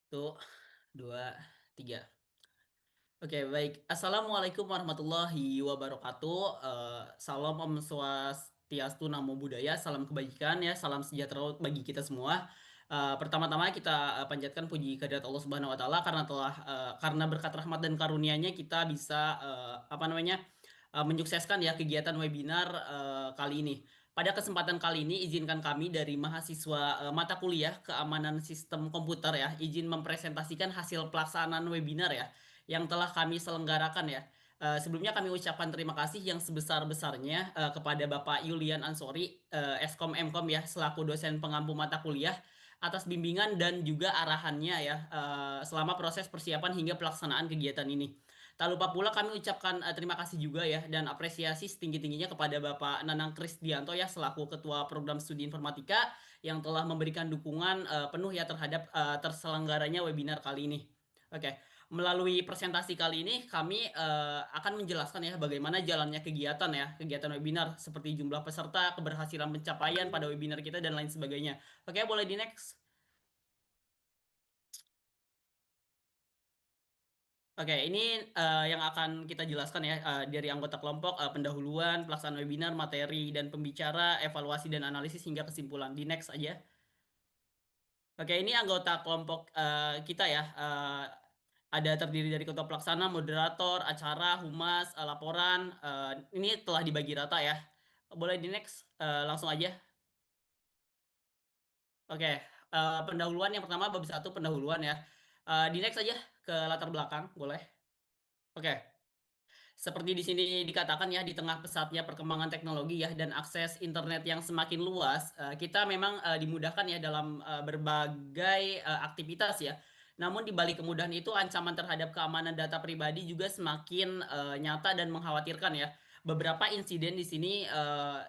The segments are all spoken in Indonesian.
Satu, dua, tiga. Oke, baik. Assalamualaikum warahmatullahi wabarakatuh. Salam Om Swastiastu, Namo Buddhaya, salam kebajikan ya, salam sejahtera bagi kita semua. Pertama-tama kita panjatkan puji kehadirat Allah Subhanahu Wa Taala karena berkat rahmat dan karunia-Nya kita bisa menyukseskan ya kegiatan webinar kali ini. Pada kesempatan kali ini, izinkan kami dari mahasiswa mata kuliah Keamanan Sistem Komputer ya, izin mempresentasikan hasil pelaksanaan webinar ya, yang telah kami selenggarakan ya. Sebelumnya kami ucapkan terima kasih yang sebesar-besarnya kepada Bapak Yulian Ansori, Eskom Mkom ya, selaku dosen pengampu mata kuliah atas bimbingan dan juga arahannya ya selama proses persiapan hingga pelaksanaan kegiatan ini. Tak lupa pula kami ucapkan terima kasih juga ya dan apresiasi setinggi-tingginya kepada Bapak Nanang Krisdianto ya selaku Ketua Program Studi Informatika yang telah memberikan dukungan penuh ya terhadap terselenggaranya webinar kali ini. Oke, melalui presentasi kali ini kami akan menjelaskan ya bagaimana jalannya kegiatan webinar seperti jumlah peserta, keberhasilan pencapaian pada webinar kita dan lain sebagainya. Oke, boleh di next. Oke, ini yang akan kita jelaskan ya dari anggota kelompok pendahuluan, pelaksanaan webinar, materi dan pembicara, evaluasi dan analisis hingga kesimpulan. Di next aja. Oke, ini anggota kelompok kita ya. Ada terdiri dari ketua pelaksana, moderator, acara, humas, laporan. Ini telah dibagi rata ya. Boleh di next, langsung aja. Oke, pendahuluan yang pertama bab satu pendahuluan ya. Di next aja ke latar belakang, boleh. Oke. Seperti di sini dikatakan ya, di tengah pesatnya perkembangan teknologi ya dan akses internet yang semakin luas, kita memang dimudahkan ya dalam berbagai aktivitas ya. Namun di balik kemudahan itu, ancaman terhadap keamanan data pribadi juga semakin nyata dan mengkhawatirkan ya. Beberapa insiden di sini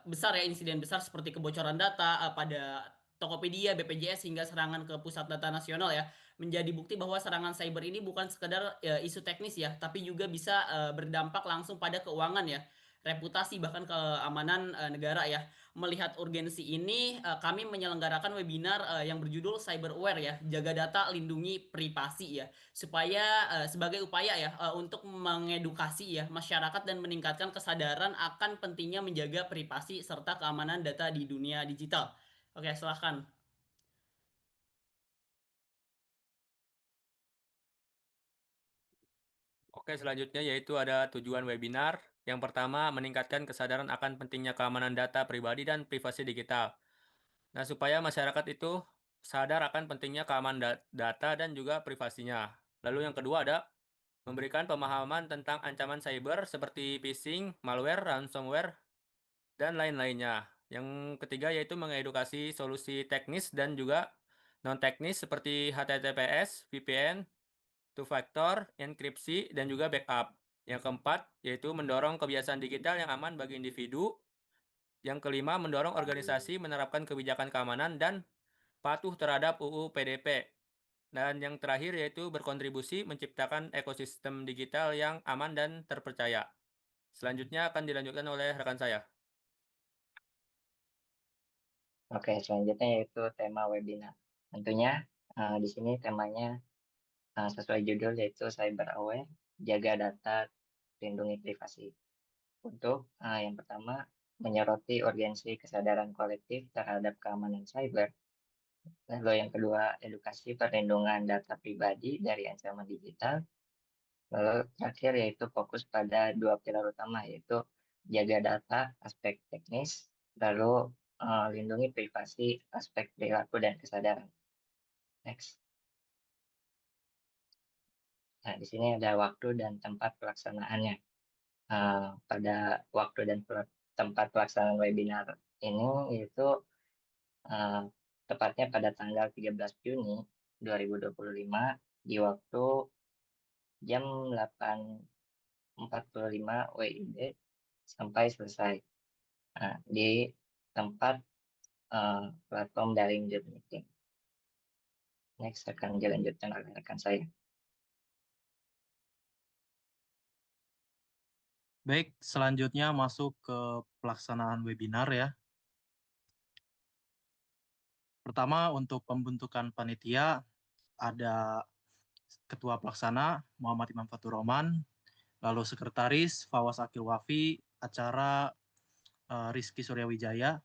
besar ya, insiden besar seperti kebocoran data pada Tokopedia, BPJS hingga serangan ke pusat data nasional ya menjadi bukti bahwa serangan cyber ini bukan sekedar isu teknis ya, tapi juga bisa berdampak langsung pada keuangan ya, reputasi bahkan keamanan negara ya. Melihat urgensi ini, kami menyelenggarakan webinar yang berjudul Cyber Aware ya, jaga data, lindungi privasi ya, supaya sebagai upaya ya untuk mengedukasi ya masyarakat dan meningkatkan kesadaran akan pentingnya menjaga privasi serta keamanan data di dunia digital. Oke, silahkan. Oke, selanjutnya yaitu ada tujuan webinar. Yang pertama, meningkatkan kesadaran akan pentingnya keamanan data pribadi dan privasi digital. Nah, supaya masyarakat itu sadar akan pentingnya keamanan data dan juga privasinya. Lalu yang kedua ada memberikan pemahaman tentang ancaman cyber seperti phishing, malware, ransomware, dan lain-lainnya. Yang ketiga yaitu mengedukasi solusi teknis dan juga non-teknis seperti HTTPS, VPN, two-factor, enkripsi, dan juga backup. Yang keempat, yaitu mendorong kebiasaan digital yang aman bagi individu. Yang kelima, mendorong organisasi menerapkan kebijakan keamanan dan patuh terhadap UU PDP. Dan yang terakhir yaitu berkontribusi menciptakan ekosistem digital yang aman dan terpercaya. Selanjutnya akan dilanjutkan oleh rekan saya. Oke, selanjutnya yaitu tema webinar. Tentunya di sini temanya sesuai judul yaitu Cyber Aware, jaga data, lindungi privasi. Untuk yang pertama, menyoroti urgensi kesadaran kolektif terhadap keamanan cyber. Lalu yang kedua, edukasi perlindungan data pribadi dari ancaman digital. Lalu terakhir yaitu fokus pada dua pilar utama yaitu jaga data, aspek teknis, lalu lindungi privasi, aspek perilaku dan kesadaran. Next. Nah, di sini ada waktu dan tempat pelaksanaannya. Pada waktu dan tempat pelaksanaan webinar ini yaitu uh, tepatnya pada tanggal 13 Juni 2025 di waktu jam 8.45 WIB sampai selesai. Nah, di tempat platform daring Zoom meeting. Next akan dilanjutkan oleh rekan saya. Baik, selanjutnya masuk ke pelaksanaan webinar ya. Pertama, untuk pembentukan panitia, ada Ketua Pelaksana Muhammad Imam Fatur Rahman, lalu Sekretaris Fawaz Akil Wafi, acara Rizky Suryawijaya,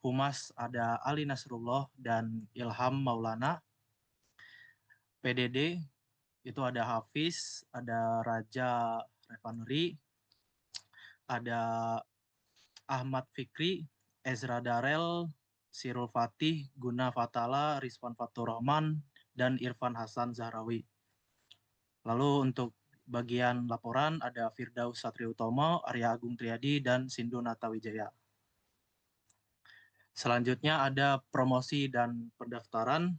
Humas ada Ali Nasrullah dan Ilham Maulana, PDD itu ada Hafiz, ada Raja Revanuri, ada Ahmad Fikri, Ezra Darel, Sirul Fatih, Guna Fatala, Rizwan Fatur Rahman, dan Irfan Hasan Zahrawi. Lalu untuk bagian laporan ada Firdaus Satriutomo, Arya Agung Triadi, dan Sindu Natawijaya. Selanjutnya ada promosi dan pendaftaran.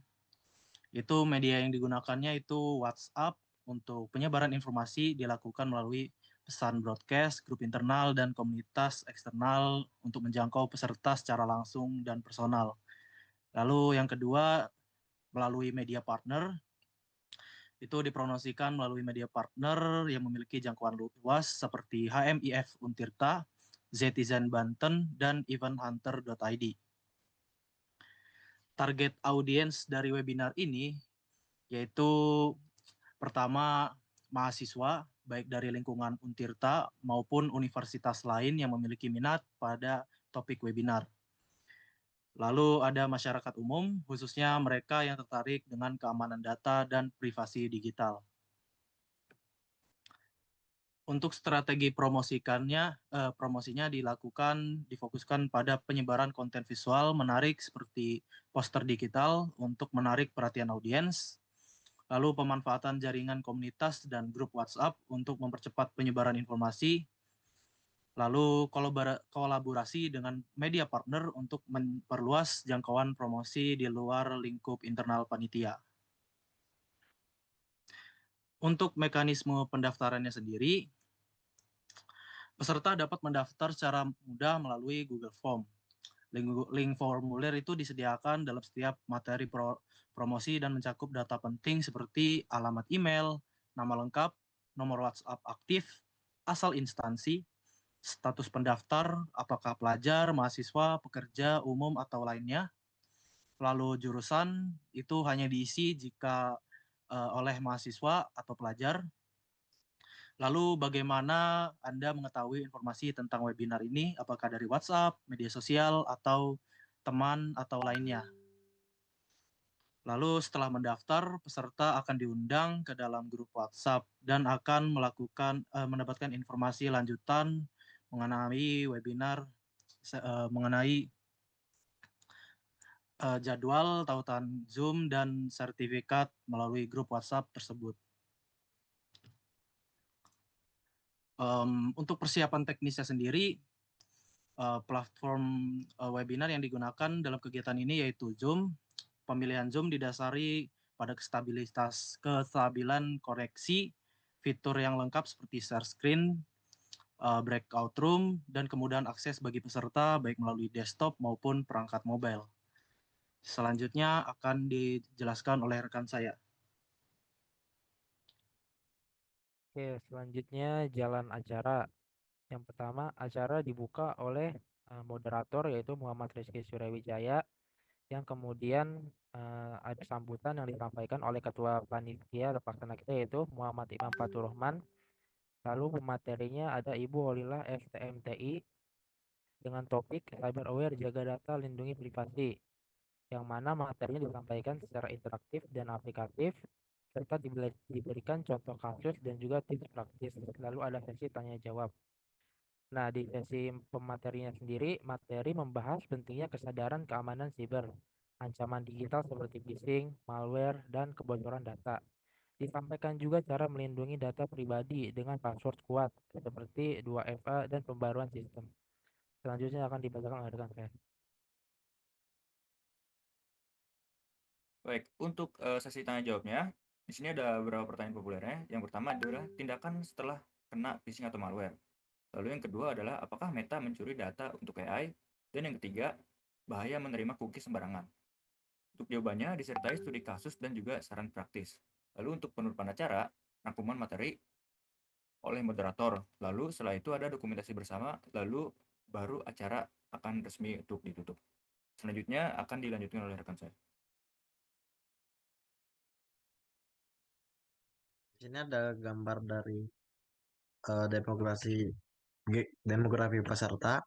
Itu media yang digunakannya itu WhatsApp. Untuk penyebaran informasi dilakukan melalui pesan broadcast, grup internal, dan komunitas eksternal untuk menjangkau peserta secara langsung dan personal. Lalu yang kedua, melalui media partner. Itu dipromosikan melalui media partner yang memiliki jangkauan luas seperti HMIF Untirta, Zetizen Banten, dan eventhunter.id. Target audiens dari webinar ini yaitu pertama mahasiswa baik dari lingkungan Untirta maupun universitas lain yang memiliki minat pada topik webinar. Lalu ada masyarakat umum, khususnya mereka yang tertarik dengan keamanan data dan privasi digital. Untuk strategi promosinya difokuskan pada penyebaran konten visual menarik seperti poster digital untuk menarik perhatian audiens, lalu pemanfaatan jaringan komunitas dan grup WhatsApp untuk mempercepat penyebaran informasi, lalu kolaborasi dengan media partner untuk memperluas jangkauan promosi di luar lingkup internal panitia. Untuk mekanisme pendaftarannya sendiri, peserta dapat mendaftar secara mudah melalui Google Form. Link formulir itu disediakan dalam setiap materi promosi dan mencakup data penting seperti alamat email, nama lengkap, nomor WhatsApp aktif, asal instansi, status pendaftar, apakah pelajar, mahasiswa, pekerja, umum, atau lainnya. Lalu jurusan itu hanya diisi jika oleh mahasiswa atau pelajar. Lalu bagaimana Anda mengetahui informasi tentang webinar ini? Apakah dari WhatsApp, media sosial, atau teman atau lainnya? Lalu setelah mendaftar, peserta akan diundang ke dalam grup WhatsApp dan akan mendapatkan informasi lanjutan mengenai webinar, mengenai jadwal, tautan Zoom, dan sertifikat melalui grup WhatsApp tersebut. Untuk persiapan teknisnya sendiri, platform webinar yang digunakan dalam kegiatan ini yaitu Zoom. Pemilihan Zoom didasari pada kestabilan koneksi, fitur yang lengkap seperti share screen, breakout room, dan kemudahan akses bagi peserta baik melalui desktop maupun perangkat mobile. Selanjutnya akan dijelaskan oleh rekan saya. Oke, selanjutnya jalan acara. Yang pertama, acara dibuka oleh moderator yaitu Muhammad Rizky Suryawijaya, yang kemudian ada sambutan yang disampaikan oleh Ketua Panitia Pelaksana kita yaitu Muhammad Imam Fatur Rahman. Lalu pematerinya ada Ibu Olilah STMTI dengan topik Cyber Aware Jaga Data Lindungi Privasi, yang mana materinya disampaikan secara interaktif dan aplikatif, serta diberikan contoh kasus dan juga tips praktis. Lalu ada sesi tanya jawab. Nah, di sesi pematerinya sendiri, materi membahas pentingnya kesadaran keamanan siber, ancaman digital seperti phishing, malware, dan kebocoran data. Disampaikan juga cara melindungi data pribadi dengan password kuat, seperti 2FA dan pembaruan sistem. Selanjutnya akan dibacakan oleh rekan saya. Baik, untuk sesi tanya jawabnya, di sini ada beberapa pertanyaan populernya. Yang pertama adalah tindakan setelah kena phishing atau malware. Lalu yang kedua adalah apakah Meta mencuri data untuk AI? Dan yang ketiga, bahaya menerima cookies sembarangan. Untuk jawabannya disertai studi kasus dan juga saran praktis. Lalu untuk penutupan acara, rangkuman materi oleh moderator. Lalu setelah itu ada dokumentasi bersama, lalu baru acara akan resmi untuk ditutup. Selanjutnya akan dilanjutkan oleh rekan saya. Di sini ada gambar dari demografi peserta.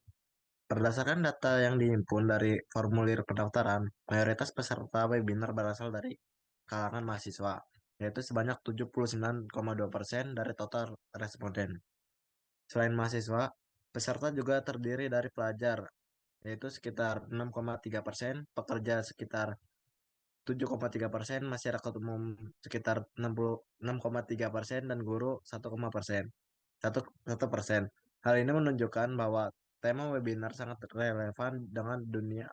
Berdasarkan data yang dihimpun dari formulir pendaftaran, mayoritas peserta webinar berasal dari kalangan mahasiswa, yaitu sebanyak 79,2% dari total responden. Selain mahasiswa, peserta juga terdiri dari pelajar, yaitu sekitar 6,3%, pekerja sekitar 7,3%, masyarakat umum sekitar 6,3%, dan guru 1,1%. Hal ini menunjukkan bahwa tema webinar sangat relevan dengan dunia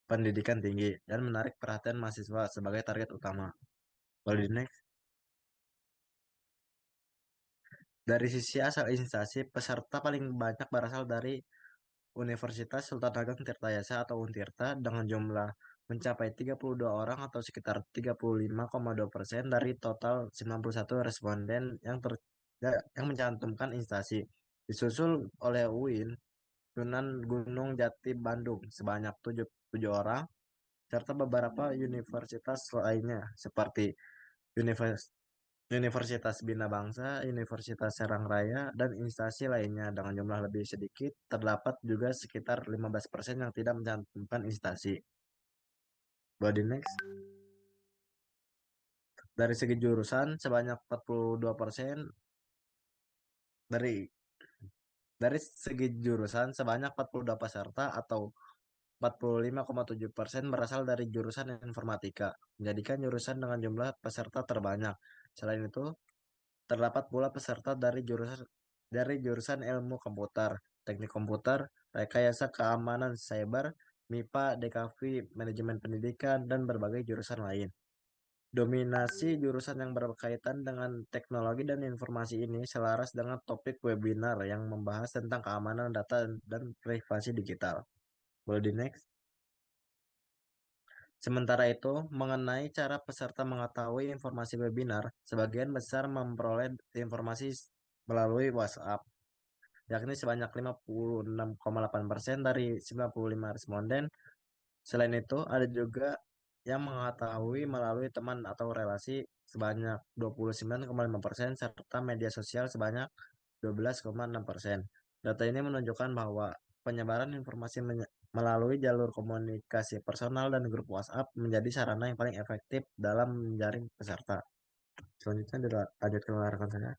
pendidikan tinggi dan menarik perhatian mahasiswa sebagai target utama. Boleh di next. Dari sisi asal instansi, peserta paling banyak berasal dari Universitas Sultan Ageng Tirtayasa atau Untirta dengan jumlah mencapai 32 orang atau sekitar 35,2% dari total 91 responden yang mencantumkan instansi. Disusul oleh UIN, Sunan Gunung Jati Bandung sebanyak 7 orang, serta beberapa universitas lainnya seperti Universitas Bina Bangsa, Universitas Serang Raya, dan instansi lainnya dengan jumlah lebih sedikit. Terdapat juga sekitar 15% yang tidak mencantumkan instansi. Body next. Dari segi jurusan sebanyak 42% dari segi jurusan sebanyak 42 peserta atau 45,7% berasal dari jurusan informatika, menjadikan jurusan dengan jumlah peserta terbanyak. Selain itu, terdapat pula peserta dari jurusan ilmu komputer, teknik komputer, rekayasa keamanan cyber, MIPA, DKV, manajemen pendidikan, dan berbagai jurusan lain. Dominasi jurusan yang berkaitan dengan teknologi dan informasi ini selaras dengan topik webinar yang membahas tentang keamanan data dan privasi digital. Boleh di next. Sementara itu, mengenai cara peserta mengetahui informasi webinar, sebagian besar memperoleh informasi melalui WhatsApp, yakni sebanyak 56,8% dari 95 responden. Selain itu, ada juga yang mengetahui melalui teman atau relasi sebanyak 29,5% serta media sosial sebanyak 12,6%. Data ini menunjukkan bahwa penyebaran informasi melalui jalur komunikasi personal dan grup WhatsApp menjadi sarana yang paling efektif dalam menjaring peserta. Selanjutnya dilanjutkan oleh rekan saya.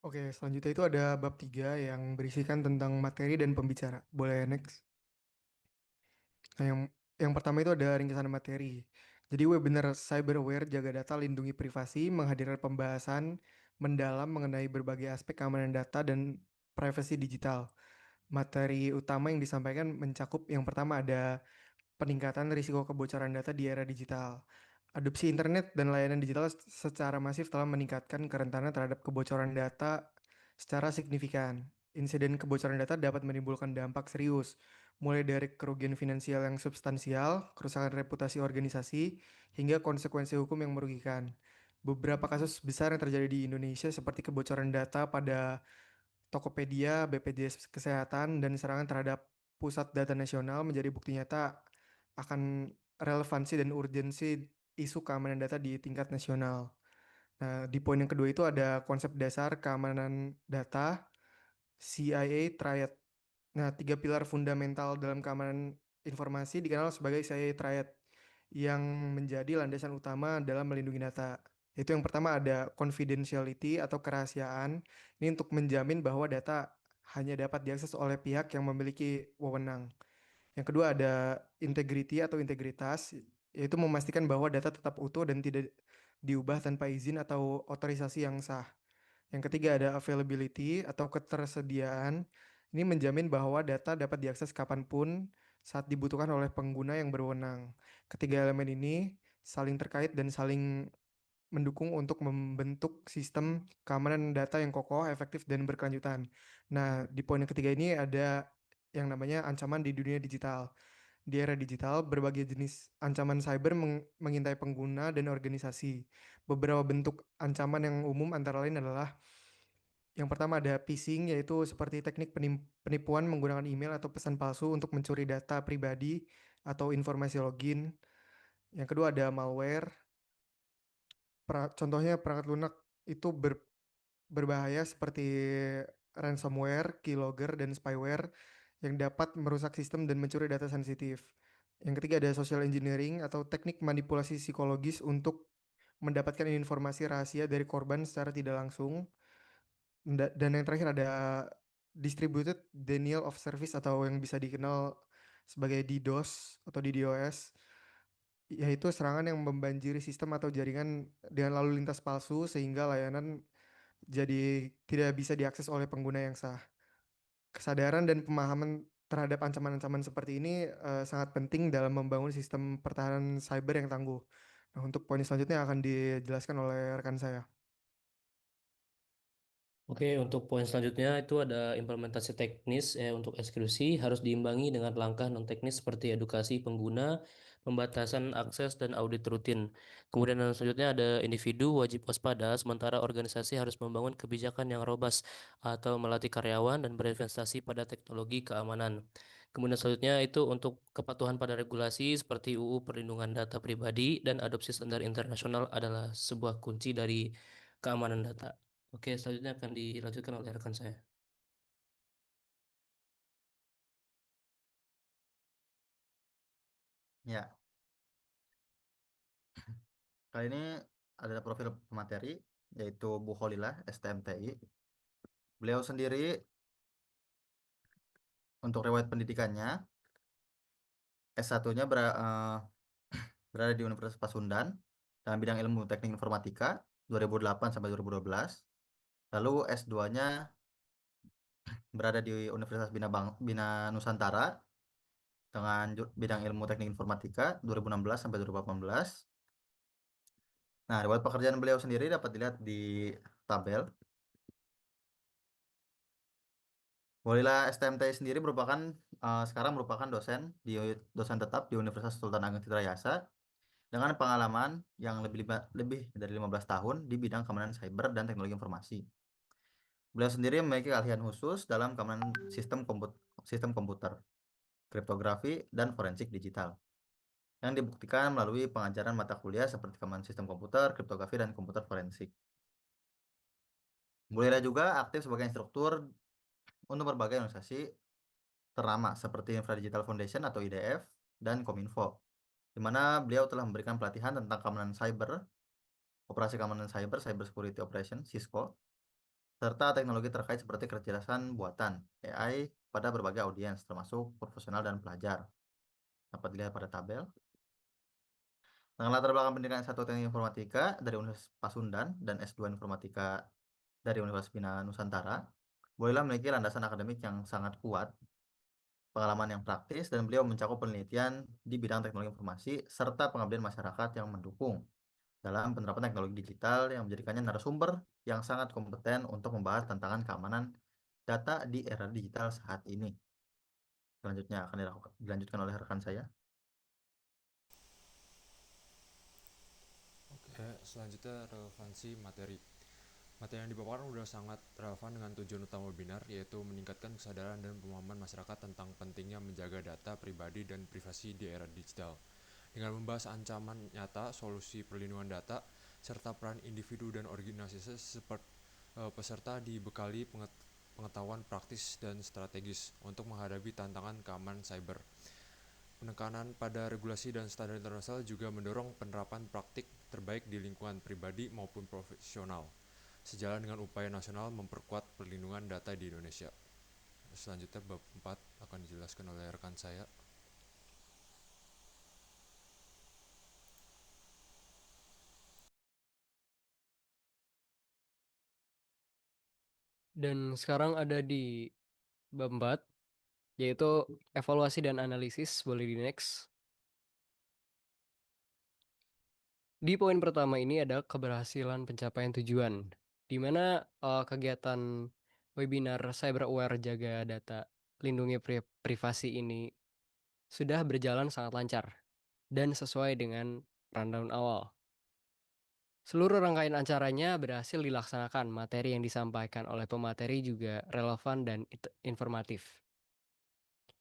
Oke, selanjutnya itu ada bab 3 yang berisikan tentang materi dan pembicara. Boleh next. Nah, yang pertama itu ada ringkasan materi. Jadi webinar Cyber Aware Jaga Data Lindungi Privasi menghadirkan pembahasan mendalam mengenai berbagai aspek keamanan data dan privasi digital. Materi utama yang disampaikan mencakup yang pertama ada peningkatan risiko kebocoran data di era digital. Adopsi internet dan layanan digital secara masif telah meningkatkan kerentanan terhadap kebocoran data secara signifikan. Insiden kebocoran data dapat menimbulkan dampak serius, mulai dari kerugian finansial yang substansial, kerusakan reputasi organisasi, hingga konsekuensi hukum yang merugikan. Beberapa kasus besar yang terjadi di Indonesia seperti kebocoran data pada Tokopedia, BPJS Kesehatan, dan serangan terhadap Pusat Data Nasional menjadi bukti nyata akan relevansi dan urgensi isu keamanan data di tingkat nasional. Nah, di poin yang kedua itu ada konsep dasar keamanan data, CIA Triad. Nah, 3 pilar fundamental dalam keamanan informasi dikenal sebagai CIA Triad yang menjadi landasan utama dalam melindungi data. Itu yang pertama ada confidentiality atau kerahasiaan. Ini untuk menjamin bahwa data hanya dapat diakses oleh pihak yang memiliki wewenang. Yang kedua ada integrity atau integritas, yaitu memastikan bahwa data tetap utuh dan tidak diubah tanpa izin atau otorisasi yang sah. Yang ketiga ada availability atau ketersediaan. Ini menjamin bahwa data dapat diakses kapanpun saat dibutuhkan oleh pengguna yang berwenang. Ketiga elemen ini saling terkait dan saling mendukung untuk membentuk sistem keamanan data yang kokoh, efektif, dan berkelanjutan. Nah, di poin yang ketiga ini ada yang namanya ancaman di dunia digital. Di era digital, berbagai jenis ancaman cyber mengintai pengguna dan organisasi. Beberapa bentuk ancaman yang umum antara lain adalah yang pertama ada phishing, yaitu seperti teknik penipuan menggunakan email atau pesan palsu untuk mencuri data pribadi atau informasi login. Yang kedua ada malware. contohnya perangkat lunak itu berbahaya seperti ransomware, keylogger, dan spyware yang dapat merusak sistem dan mencuri data sensitif. Yang ketiga ada social engineering atau teknik manipulasi psikologis untuk mendapatkan informasi rahasia dari korban secara tidak langsung. Dan yang terakhir ada distributed denial of service atau yang bisa dikenal sebagai DDoS atau DDoS, yaitu serangan yang membanjiri sistem atau jaringan dengan lalu lintas palsu sehingga layanan jadi tidak bisa diakses oleh pengguna yang sah. Kesadaran dan pemahaman terhadap ancaman-ancaman seperti ini sangat penting dalam membangun sistem pertahanan cyber yang tangguh. Nah, untuk poin selanjutnya akan dijelaskan oleh rekan saya. Oke, untuk poin selanjutnya itu ada implementasi teknis untuk eksekusi harus diimbangi dengan langkah non teknis seperti edukasi pengguna, pembatasan akses dan audit rutin. Kemudian yang selanjutnya ada individu wajib waspada, sementara organisasi harus membangun kebijakan yang robust atau melatih karyawan dan berinvestasi pada teknologi keamanan. Kemudian selanjutnya itu untuk kepatuhan pada regulasi seperti UU Perlindungan Data Pribadi dan adopsi standar internasional adalah sebuah kunci dari keamanan data. Oke, selanjutnya akan dilanjutkan oleh rekan saya. Ya, kali ini ada profil pemateri yaitu Bu Kholilah, STMTI. Beliau sendiri untuk riwayat pendidikannya S1-nya berada di Universitas Pasundan dalam bidang ilmu teknik informatika 2008 sampai 2012. Lalu S2-nya berada di Universitas Bina Nusantara dengan bidang ilmu teknik informatika 2016 sampai 2018. Nah, riwayat pekerjaan beliau sendiri dapat dilihat di tabel. Kholilah STMTI sendiri sekarang merupakan dosen tetap di Universitas Sultan Ageng Citra Yasa dengan pengalaman yang lebih dari 15 tahun di bidang keamanan cyber dan teknologi informasi. Beliau sendiri memiliki keahlian khusus dalam keamanan sistem komputer, kriptografi, dan forensik digital yang dibuktikan melalui pengajaran mata kuliah seperti keamanan sistem komputer, kriptografi, dan komputer forensik. Kholilah juga aktif sebagai instruktur untuk berbagai organisasi ternama seperti Infra Digital Foundation atau IDF dan Kominfo, di mana beliau telah memberikan pelatihan tentang keamanan cyber, operasi keamanan cyber, cyber security operation, (CISCO), serta teknologi terkait seperti kecerdasan buatan (AI) pada berbagai audiens, termasuk profesional dan pelajar. Dapat dilihat pada tabel. Dengan latar belakang pendidikan S1 Teknik Informatika dari Universitas Pasundan dan S2 Informatika dari Universitas Bina Nusantara, Kholilah memiliki landasan akademik yang sangat kuat, pengalaman yang praktis, dan beliau mencakup penelitian di bidang teknologi informasi serta pengabdian masyarakat yang mendukung dalam penerapan teknologi digital yang menjadikannya narasumber yang sangat kompeten untuk membahas tantangan keamanan data di era digital saat ini. Selanjutnya akan dilanjutkan oleh rekan saya. Oke, selanjutnya relevansi materi. Materi yang dipaparkan sudah sangat relevan dengan tujuan utama webinar, yaitu meningkatkan kesadaran dan pemahaman masyarakat tentang pentingnya menjaga data pribadi dan privasi di era digital. Dengan membahas ancaman nyata, solusi perlindungan data, serta peran individu dan organisasi peserta dibekali pengetahuan praktis dan strategis untuk menghadapi tantangan keamanan cyber. Penekanan pada regulasi dan standar internasional juga mendorong penerapan praktik terbaik di lingkungan pribadi maupun profesional, sejalan dengan upaya nasional memperkuat perlindungan data di Indonesia. Selanjutnya bab 4 akan dijelaskan oleh rekan saya. Dan sekarang ada di bab 4, yaitu evaluasi dan analisis. Boleh di next. Di poin pertama ini ada keberhasilan pencapaian tujuan, di mana kegiatan webinar Cyber Aware Jaga Data Lindungi Privasi ini sudah berjalan sangat lancar dan sesuai dengan rundown awal. Seluruh rangkaian acaranya berhasil dilaksanakan, materi yang disampaikan oleh pemateri juga relevan dan informatif,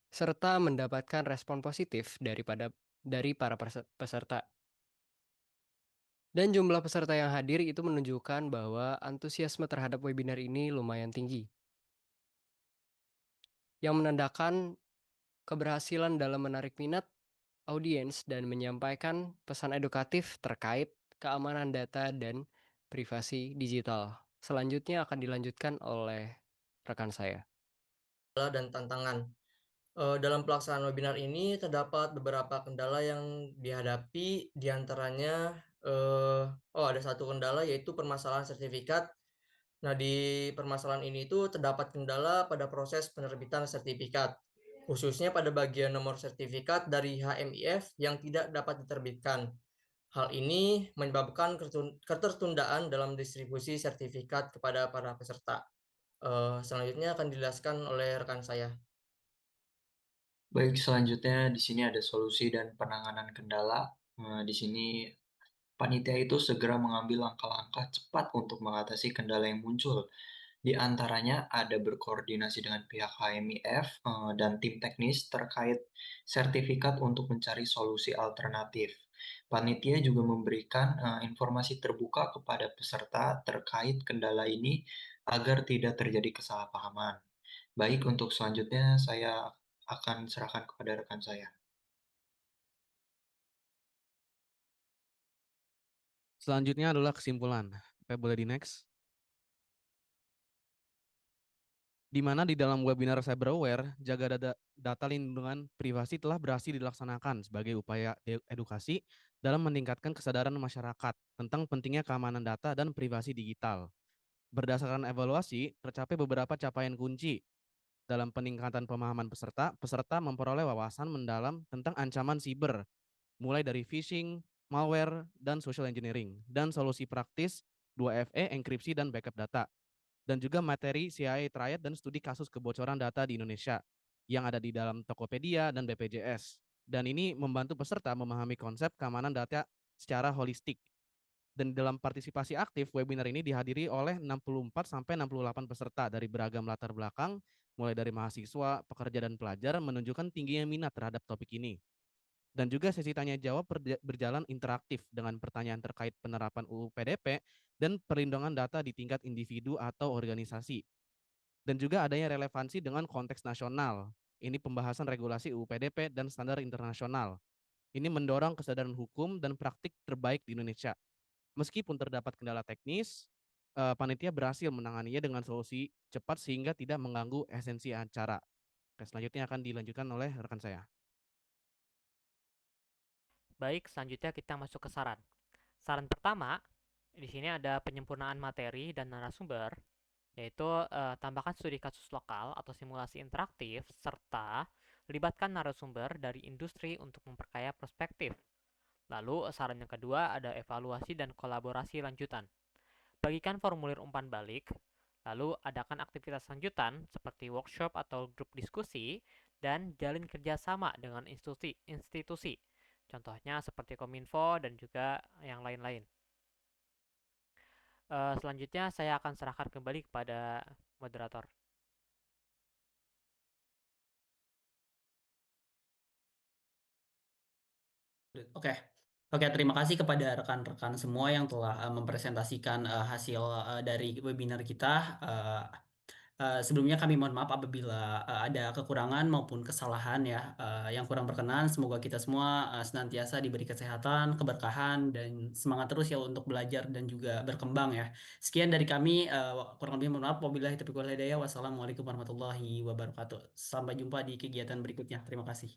serta mendapatkan respon positif dari para peserta. Dan jumlah peserta yang hadir itu menunjukkan bahwa antusiasme terhadap webinar ini lumayan tinggi, yang menandakan keberhasilan dalam menarik minat audiens dan menyampaikan pesan edukatif terkait keamanan data dan privasi digital. Selanjutnya akan dilanjutkan oleh rekan saya. Dan tantangan. Dalam pelaksanaan webinar ini terdapat beberapa kendala yang dihadapi, diantaranya ada satu kendala yaitu permasalahan sertifikat. Nah, di permasalahan ini itu terdapat kendala pada proses penerbitan sertifikat, khususnya pada bagian nomor sertifikat dari HMIF yang tidak dapat diterbitkan. Hal ini menyebabkan ketertundaan dalam distribusi sertifikat kepada para peserta. Selanjutnya akan dijelaskan oleh rekan saya. Baik, selanjutnya di sini ada solusi dan penanganan kendala. Di sini panitia itu segera mengambil langkah-langkah cepat untuk mengatasi kendala yang muncul. Di antaranya ada berkoordinasi dengan pihak HMIF dan tim teknis terkait sertifikat untuk mencari solusi alternatif. Panitia juga memberikan informasi terbuka kepada peserta terkait kendala ini agar tidak terjadi kesalahpahaman. Baik, untuk selanjutnya saya akan serahkan kepada rekan saya. Selanjutnya adalah kesimpulan. Oke, boleh di next. Di mana di dalam webinar CyberAware, jaga data lindungan privasi telah berhasil dilaksanakan sebagai upaya edukasi dalam meningkatkan kesadaran masyarakat tentang pentingnya keamanan data dan privasi digital. Berdasarkan evaluasi, tercapai beberapa capaian kunci dalam peningkatan pemahaman peserta. Peserta memperoleh wawasan mendalam tentang ancaman siber, mulai dari phishing, malware, dan social engineering, dan solusi praktis 2FA, enkripsi, dan backup data. Dan juga materi CIA Triad dan studi kasus kebocoran data di Indonesia yang ada di dalam Tokopedia dan BPJS. Dan ini membantu peserta memahami konsep keamanan data secara holistik. Dan dalam partisipasi aktif, webinar ini dihadiri oleh 64-68 peserta dari beragam latar belakang, mulai dari mahasiswa, pekerja, dan pelajar, menunjukkan tingginya minat terhadap topik ini. Dan juga sesi tanya jawab berjalan interaktif dengan pertanyaan terkait penerapan UU PDP dan perlindungan data di tingkat individu atau organisasi. Dan juga adanya relevansi dengan konteks nasional. Ini pembahasan regulasi UU PDP dan standar internasional. Ini mendorong kesadaran hukum dan praktik terbaik di Indonesia. Meskipun terdapat kendala teknis, panitia berhasil menanganinya dengan solusi cepat sehingga tidak mengganggu esensi acara. Oke, selanjutnya akan dilanjutkan oleh rekan saya. Baik, selanjutnya kita masuk ke saran. Saran pertama, di sini ada penyempurnaan materi dan narasumber, yaitu tambahkan studi kasus lokal atau simulasi interaktif, serta libatkan narasumber dari industri untuk memperkaya perspektif. Lalu, saran yang kedua ada evaluasi dan kolaborasi lanjutan. Bagikan formulir umpan balik, lalu adakan aktivitas lanjutan seperti workshop atau grup diskusi, dan jalin kerjasama dengan institusi. Contohnya seperti Kominfo dan juga yang lain-lain. Selanjutnya saya akan serahkan kembali kepada moderator. Oke, terima kasih kepada rekan-rekan semua yang telah mempresentasikan hasil dari webinar kita. Sebelumnya kami mohon maaf apabila ada kekurangan maupun kesalahan ya yang kurang berkenan. Semoga kita semua senantiasa diberi kesehatan, keberkahan, dan semangat terus ya untuk belajar dan juga berkembang ya. Sekian dari kami, kurang lebih mohon maaf. Wabillahi taufiq wal hidayah. Wassalamualaikum warahmatullahi wabarakatuh. Sampai jumpa di kegiatan berikutnya. Terima kasih.